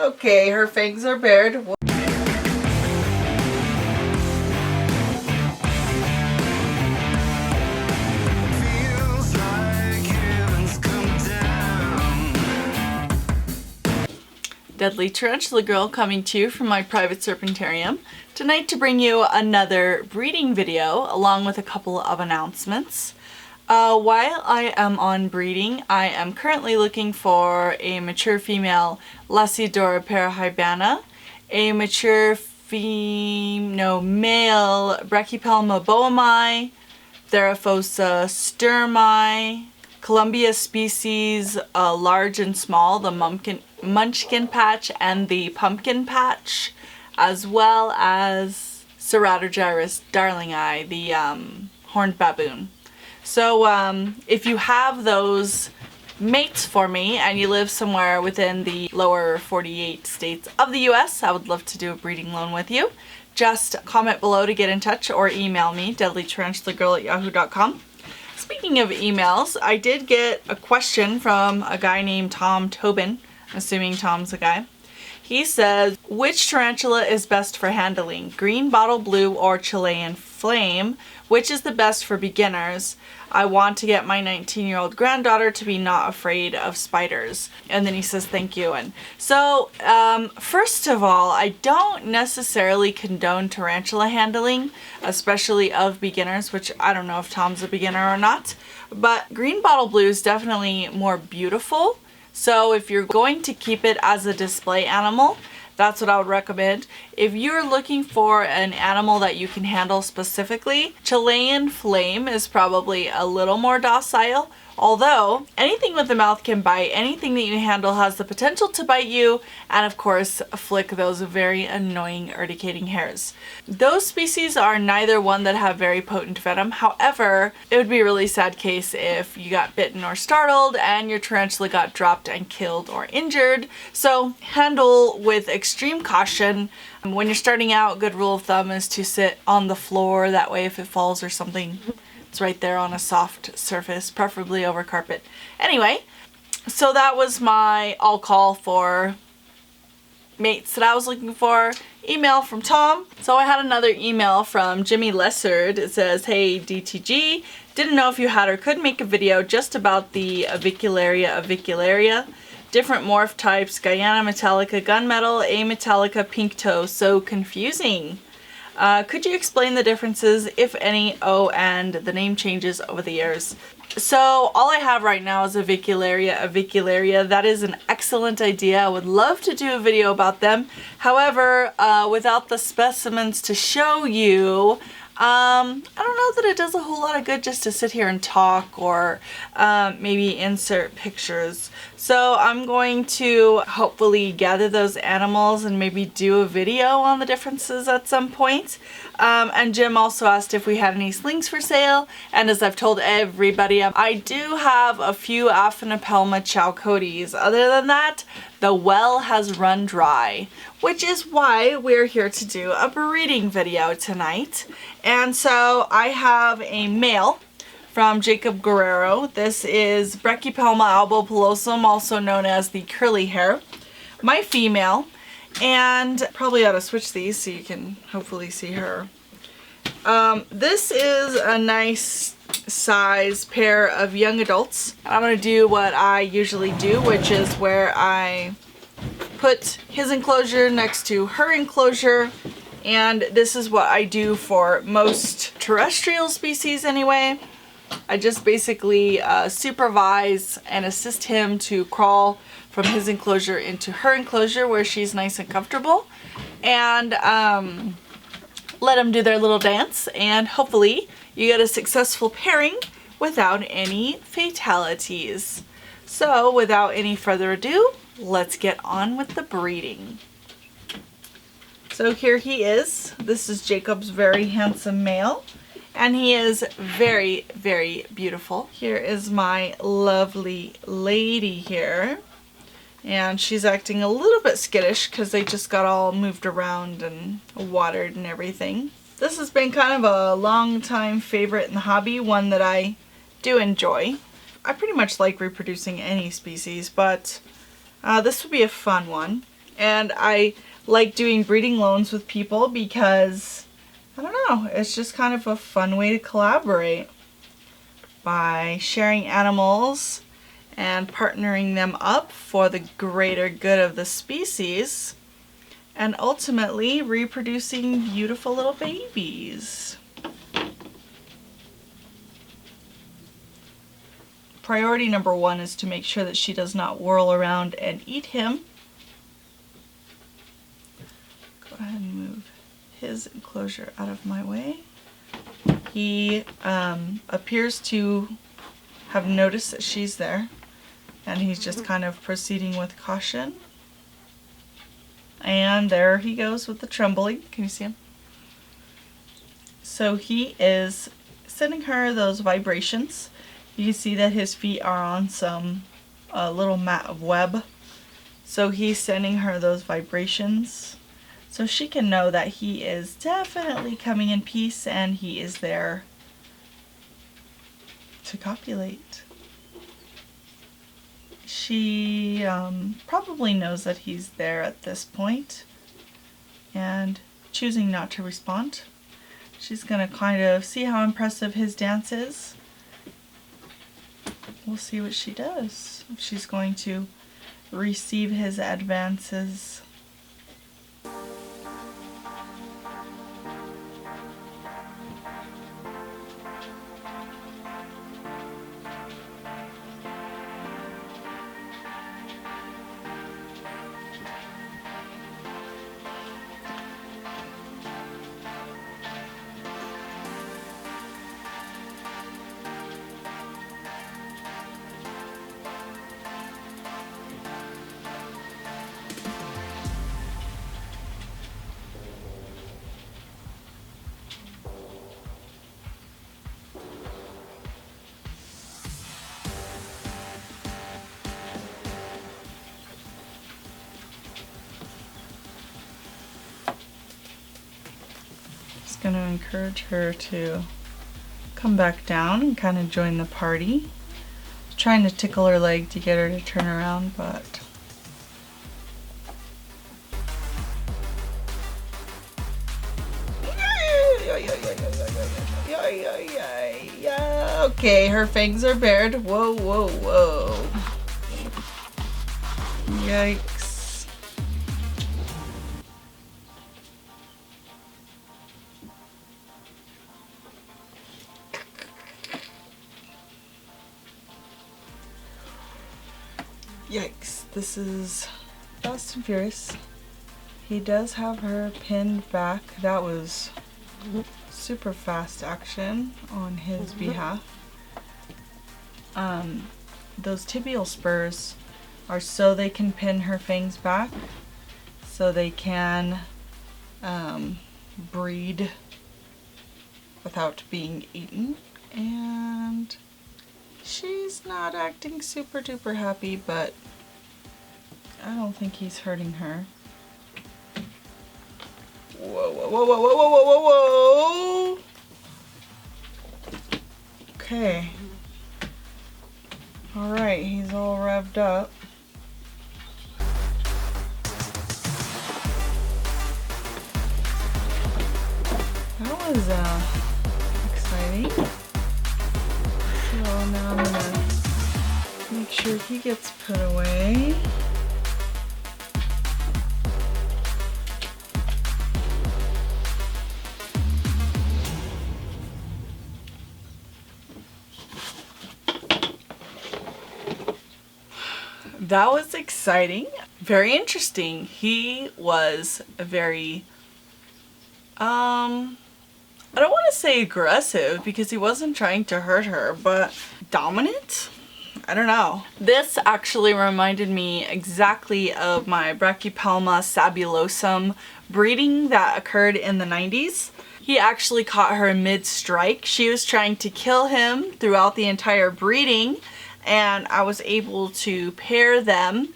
Okay, her fangs are bared. Deadly Tarantula Girl coming to you from my private serpentarium tonight to bring you another breeding video along with a couple of announcements. While I am on breeding, I am currently looking for a mature female Lacidora parahybana, a mature male Brachypelma boemi, Theraphosa sturmi, Columbia species large and small, the munchkin patch and the pumpkin patch, as well as Ceratogyrus darlingi, the horned baboon. So if you have those mates for me and you live somewhere within the lower 48 states of the US, I would love to do a breeding loan with you. Just comment below to get in touch or email me, deadlytarantulagirl@yahoo.com. Speaking of emails, I did get a question from a guy named Tom Tobin. I'm assuming Tom's a guy. He says, which tarantula is best for handling? Green bottle blue or Chilean flame? Which is the best for beginners? I want to get my 19-year-old granddaughter to be not afraid of spiders. And then he says, thank you. And so, first of all, I don't necessarily condone tarantula handling, especially of beginners, which I don't know if Tom's a beginner or not. But green bottle blue is definitely more beautiful. So if you're going to keep it as a display animal, that's what I would recommend. If you're looking for an animal that you can handle specifically, Chilean flame is probably a little more docile. Although, anything with a mouth can bite, anything that you handle has the potential to bite you, and of course, flick those very annoying urticating hairs. Those species are neither one that have very potent venom. However, it would be a really sad case if you got bitten or startled and your tarantula got dropped and killed or injured. So, handle with extreme caution. When you're starting out, good rule of thumb is to sit on the floor. That way, if it falls or something, it's right there on a soft surface, preferably over carpet. Anyway, so that was my all call for mates that I was looking for. Email from Tom. So I had another email from Jimmy Lessard. It says, hey DTG, didn't know if you had or could make a video just about the avicularia. Different morph types, Guyana Metallica, Gunmetal, A Metallica, Pink Toe, so confusing. Could you explain the differences, if any, and the name changes over the years? So all I have right now is avicularia. That is an excellent idea. I would love to do a video about them. However, without the specimens to show you, I don't know that it does a whole lot of good just to sit here and talk or maybe insert pictures. So I'm going to hopefully gather those animals and maybe do a video on the differences at some point. And Jim also asked if we had any slings for sale, and as I've told everybody, I do have a few Brachypelma chalcodes. Other than that, the well has run dry, which is why we're here to do a breeding video tonight. And so I have a male from Jacob Guerrero. This is Brachypelma albopilosum, also known as the curly hair. My female, and probably ought to switch these so you can hopefully see her. This is a nice size pair of young adults. I'm going to do what I usually do, which is where I put his enclosure next to her enclosure, and this is what I do for most terrestrial species anyway. I just basically supervise and assist him to crawl from his enclosure into her enclosure where she's nice and comfortable, and let them do their little dance, and hopefully you get a successful pairing without any fatalities. So without any further ado, let's get on with the breeding. So here he is. This is Jacob's very handsome male, and he is very, very beautiful. Here is my lovely lady here. And she's acting a little bit skittish because they just got all moved around and watered and everything. This has been kind of a long time favorite in the hobby, one that I do enjoy. I pretty much like reproducing any species, but this would be a fun one. And I like doing breeding loans with people because, I don't know, it's just kind of a fun way to collaborate by sharing animals and partnering them up for the greater good of the species, and ultimately reproducing beautiful little babies. Priority number one is to make sure that she does not whirl around and eat him. Go ahead and move his enclosure out of my way. He appears to have noticed that she's there, and he's just kind of proceeding with caution. And there he goes with the trembling. Can you see him? So he is sending her those vibrations. You can see that his feet are on some little mat of web. So he's sending her those vibrations so she can know that he is definitely coming in peace and he is there to copulate. She probably knows that he's there at this point and choosing not to respond. She's going to kind of see how impressive his dance is. We'll see what she does. If she's going to receive his advances. Going to encourage her to come back down and kind of join the party. Trying to tickle her leg to get her to turn around, but okay, her fangs are bared. Whoa, whoa, whoa. Yikes. Yikes, this is Fast and Furious. He does have her pinned back. That was super fast action on his behalf. Those tibial spurs are so they can pin her fangs back, so they can breed without being eaten. And she's not acting super duper happy, but I don't think he's hurting her. Whoa, whoa, whoa, whoa, whoa, whoa, whoa, whoa! Okay. Alright, he's all revved up. That was exciting. So now I'm gonna make sure he gets put away. That was exciting. Very interesting. He was very, I don't want to say aggressive because he wasn't trying to hurt her, but dominant? I don't know. This actually reminded me exactly of my Brachypelma sabulosum breeding that occurred in the 90s. He actually caught her mid-strike. She was trying to kill him throughout the entire breeding, and I was able to pair them,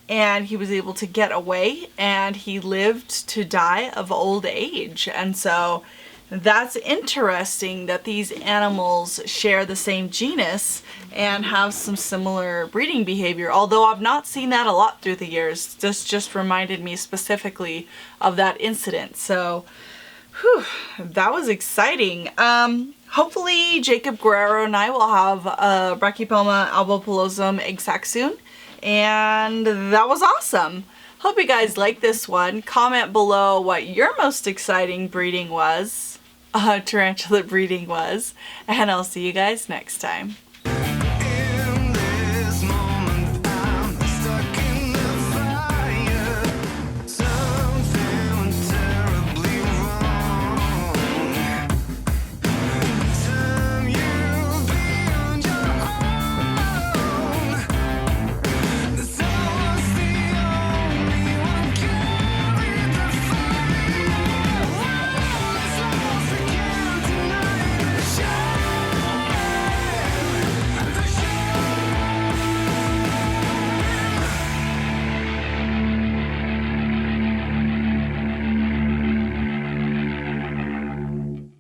and he was able to get away, and he lived to die of old age. And so that's interesting that these animals share the same genus and have some similar breeding behavior, although I've not seen that a lot through the years. This just reminded me specifically of that incident. So, whew, that was exciting. Hopefully Jacob Guerrero and I will have a Brachypelma albopilosum egg sac soon. And that was awesome. Hope you guys like this one. Comment below what your most exciting breeding was, tarantula breeding was, and I'll see you guys next time.